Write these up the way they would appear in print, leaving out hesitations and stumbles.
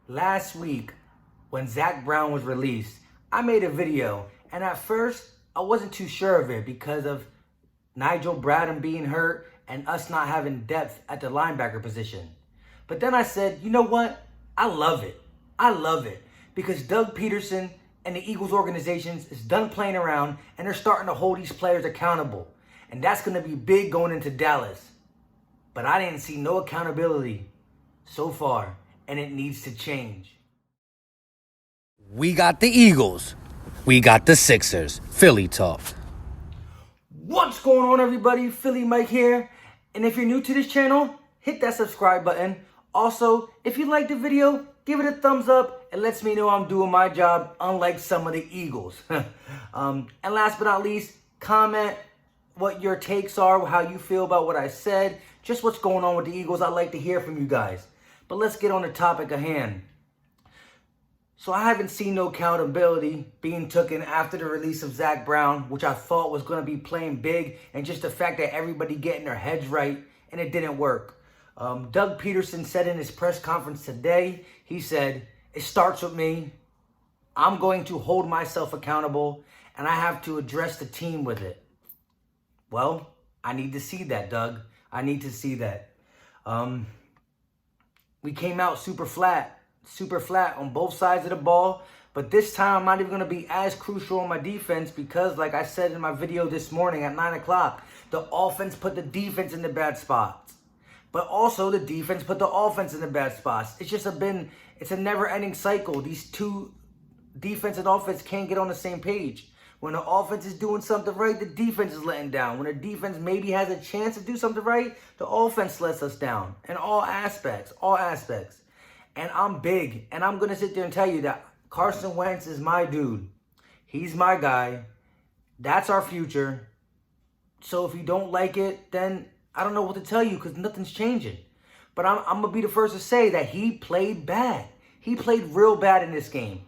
last week when Zach Brown was released, I made a video, and at first I wasn't too sure of it because of Nigel Bradham being hurt and us not having depth at the linebacker position. But then I said, you know what? I love it. I love it because Doug Peterson and the Eagles organizations is done playing around and they're starting to hold these players accountable. And that's going to be big going into Dallas. But I didn't see no accountability so far, and it needs to change. We got the Eagles. We got the Sixers. Philly talk. What's going on, everybody? Philly Mike here. And if you're new to this channel, hit that subscribe button. Also, if you like the video, give it a thumbs up. It lets me know I'm doing my job, unlike some of the Eagles. And last but not least, comment what your takes are, how you feel about what I said, just what's going on with the Eagles. I'd like to hear from you guys. But let's get on the topic at hand. So I haven't seen no accountability being taken after the release of Zach Brown, which I thought was going to be playing big, and just the fact that everybody getting their heads right, and it didn't work. Doug Peterson said in his press conference today, he said, it starts with me. I'm going to hold myself accountable, and I have to address the team with it. Well, I need to see that, Doug. I need to see that. We came out super flat on both sides of the ball. But this time, I'm not even going to be as crucial on my defense because, like I said in my video this morning at 9 o'clock, the offense put the defense in the bad spots. But also, the defense put the offense in the bad spots. It's a never-ending cycle. These two, defense and offense, can't get on the same page. When the offense is doing something right, the defense is letting down. When the defense maybe has a chance to do something right, the offense lets us down in all aspects. And I'm big, and I'm going to sit there and tell you that Carson Wentz is my dude. He's my guy. That's our future. So if you don't like it, then I don't know what to tell you because nothing's changing. But I'm going to be the first to say that he played bad. He played real bad in this game.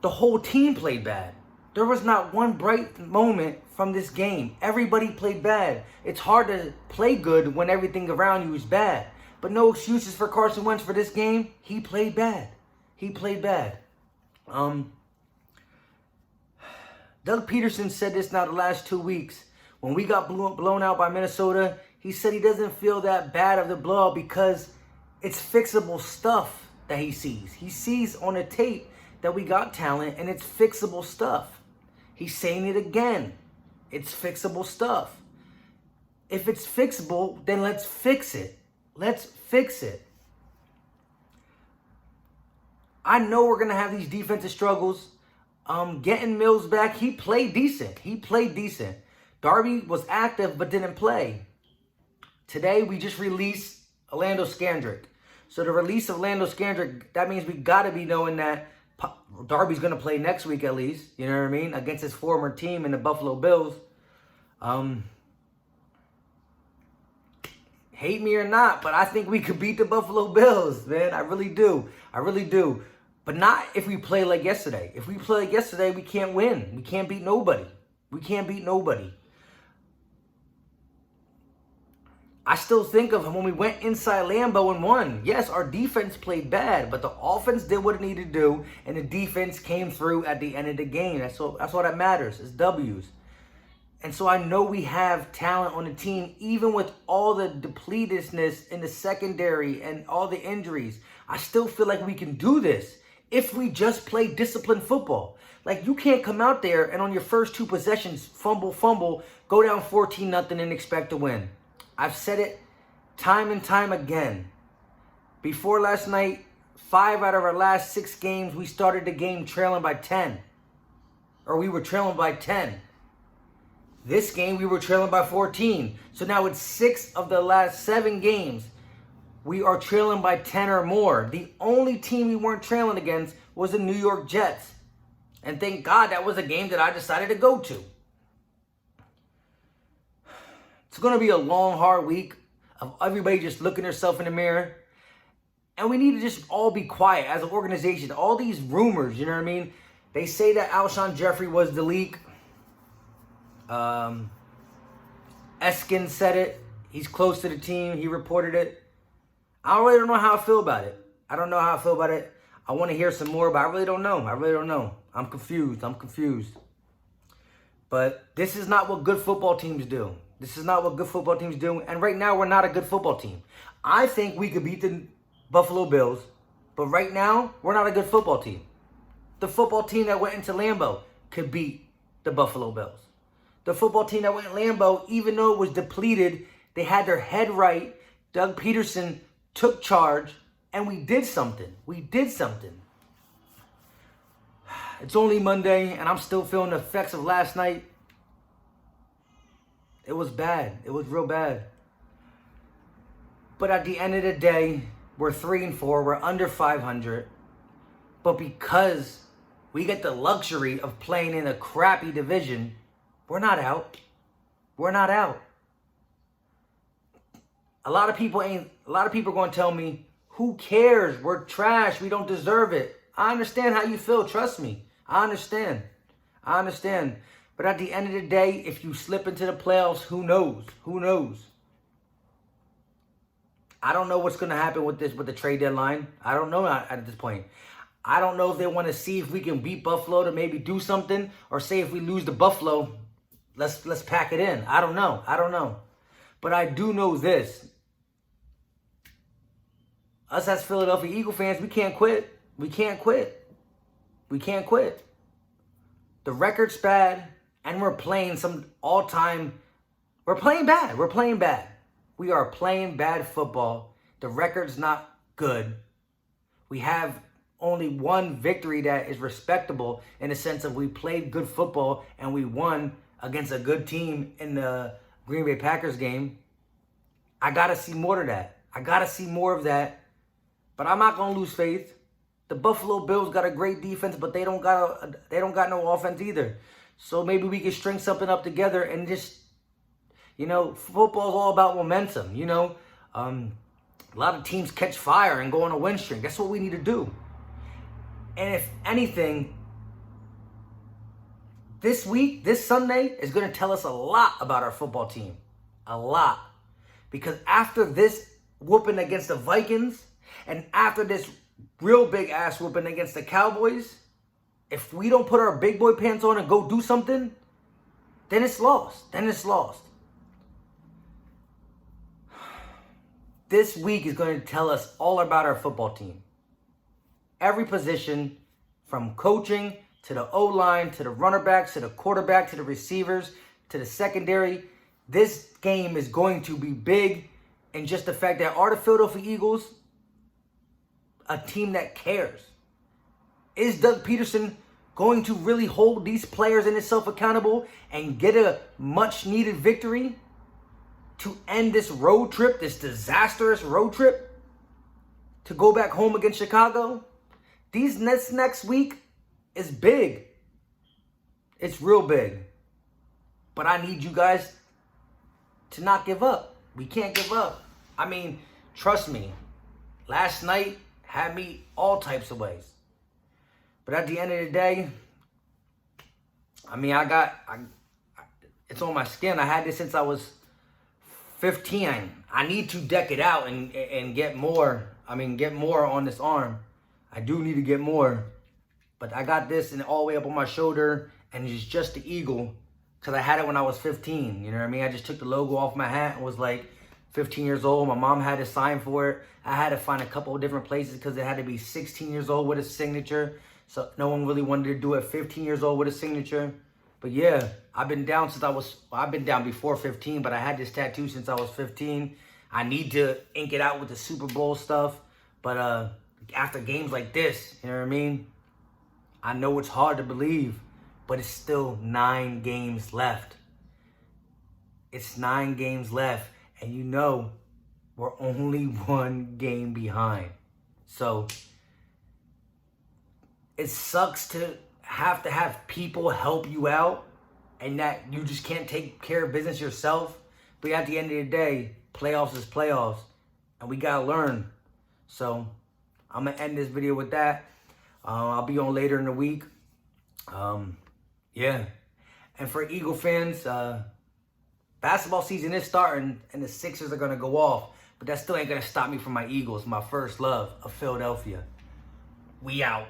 The whole team played bad. There was not one bright moment from this game. Everybody played bad. It's hard to play good when everything around you is bad. But no excuses for Carson Wentz for this game. He played bad. Doug Peterson said this now the last 2 weeks. When we got blown out by Minnesota, he said he doesn't feel that bad of the blowout because it's fixable stuff that he sees. He sees on the tape that we got talent and it's fixable stuff. He's saying it again. It's fixable stuff. If it's fixable, then let's fix it. Let's fix it. I know we're going to have these defensive struggles. Getting Mills back, he played decent. Darby was active but didn't play. Today, we just released Orlando Scandrick. So the release of Orlando Scandrick, that means we got to be knowing that Darby's going to play next week at least. You know what I mean? Against his former team in the Buffalo Bills. Hate me or not, but I think we could beat the Buffalo Bills, man. I really do. But not if we play like yesterday. If we play like yesterday, we can't win. We can't beat nobody. I still think of when we went inside Lambeau and won. Yes, our defense played bad, but the offense did what it needed to do, and the defense came through at the end of the game. That's all that matters. It's W's. And so I know we have talent on the team, even with all the depletedness in the secondary and all the injuries. I still feel like we can do this if we just play disciplined football. Like, you can't come out there and on your first two possessions, fumble, go down 14-0 and expect to win. I've said it time and time again. Before last night, 5 out of our last 6 games, we started the game trailing by 10. Or we were trailing by 10. This game, we were trailing by 14. So now it's 6 of the last 7 games, we are trailing by 10 or more. The only team we weren't trailing against was the New York Jets. And thank God that was a game that I decided to go to. It's going to be a long, hard week of everybody just looking themselves in the mirror. And we need to just all be quiet as an organization. All these rumors, you know what I mean? They say that Alshon Jeffrey was the leak. Eskin said it. He's close to the team. He reported it. I really don't know how I feel about it. I don't know how I feel about it. I want to hear some more, but I really don't know. I really don't know. I'm confused. I'm confused. But this is not what good football teams do. This is not what good football teams do. And right now, we're not a good football team. I think we could beat the Buffalo Bills. But right now, we're not a good football team. The football team that went into Lambeau could beat the Buffalo Bills. The football team that went in Lambeau, even though it was depleted, they had their head right. Doug Peterson took charge, and we did something. We did something. It's only Monday, and I'm still feeling the effects of last night. It was bad. It was real bad. But at the end of the day, we're 3-4. We're under 500. But because we get the luxury of playing in a crappy division, we're not out. We're not out. A lot of people are going to tell me, who cares? We're trash. We don't deserve it. I understand how you feel. Trust me. I understand. But at the end of the day, if you slip into the playoffs, who knows? Who knows? I don't know what's going to happen with the trade deadline. I don't know at this point. I don't know if they want to see if we can beat Buffalo to maybe do something, or say if we lose to Buffalo, let's pack it in. I don't know. But I do know this. Us as Philadelphia Eagle fans, we can't quit. We can't quit. The record's bad, and we're playing we're playing bad. We are playing bad football. The record's not good. We have only one victory that is respectable in the sense of we played good football and we won against a good team in the Green Bay Packers game. I got to see more of that. But I'm not going to lose faith. The Buffalo Bills got a great defense, but they don't got no offense either. So maybe we can string something up together and just, football's all about momentum, A lot of teams catch fire and go on a win streak. That's what we need to do. And if anything, this Sunday is going to tell us a lot about our football team. A lot. Because after this whooping against the Vikings, and after this real big ass whooping against the Cowboys, if we don't put our big boy pants on and go do something, then it's lost. This week is going to tell us all about our football team. Every position, from coaching to the O-line, to the runner backs, to the quarterback, to the receivers, to the secondary. This game is going to be big in just the fact that are the Philadelphia Eagles a team that cares? Is Doug Peterson going to really hold these players and himself accountable and get a much-needed victory to end this road trip, this disastrous road trip, to go back home against Chicago? Next week is big. It's real big. But I need you guys to not give up. We can't give up. I mean, trust me, last night had me all types of ways. But at the end of the day, I mean, it's on my skin. I had this since I was 15. I need to deck it out and get more. Get more on this arm. I do need to get more. But I got this and all the way up on my shoulder, and it's just the eagle because I had it when I was 15. You know what I mean? I just took the logo off my hat and was like 15 years old. My mom had to sign for it. I had to find a couple of different places because it had to be 16 years old with a signature. So no one really wanted to do it 15 years old with a signature. But yeah, I've been down before 15, but I had this tattoo since I was 15. I need to ink it out with the Super Bowl stuff. But after games like this, you know what I mean? I know it's hard to believe, but it's still 9 games left. It's 9 games left. And we're only 1 game behind. So it sucks to have people help you out and that you just can't take care of business yourself. But at the end of the day, playoffs is playoffs. And we got to learn. So I'm going to end this video with that. I'll be on later in the week. Yeah. And for Eagle fans, basketball season is starting and the Sixers are going to go off. But that still ain't gonna stop me from my Eagles, my first love of Philadelphia. We out.